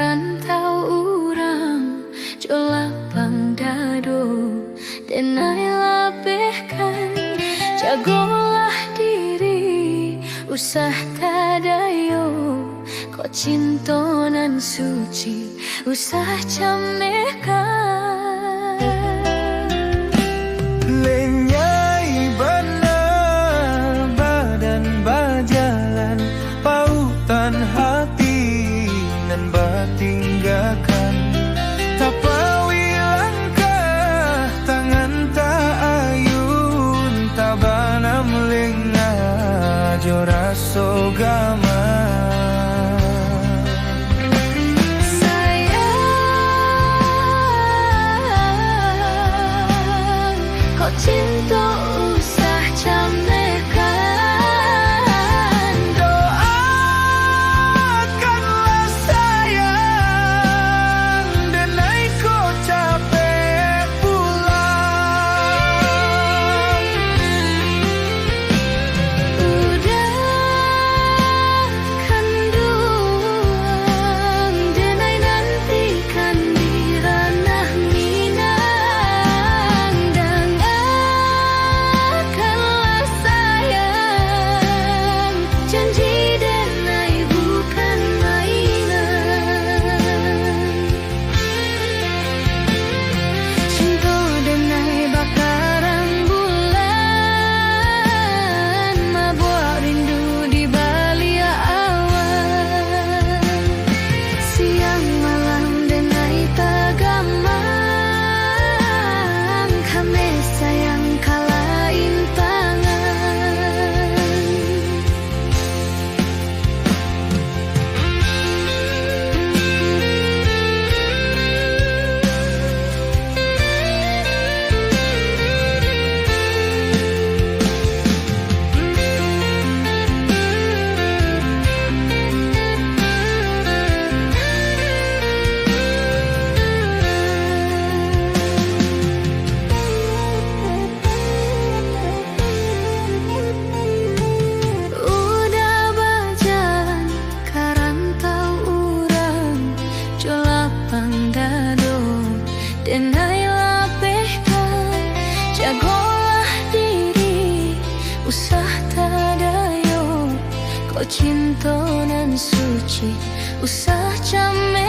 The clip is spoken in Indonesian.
karantau urang jolapang dado denai labehkan jagolah diri usah tadayo kok cintonan suci usah camekan lenyai bana badan bajalan pautan hati nan batinggakan tapawi langkah tangan tak ayun tabana melengah joraso gama cinta usah camekan doakanlah sayang denai ko capek pulang udahkan duang denai nantikan di ranah denai labehkan jagolah diri usah tadayo kau cintonan suci usah camekan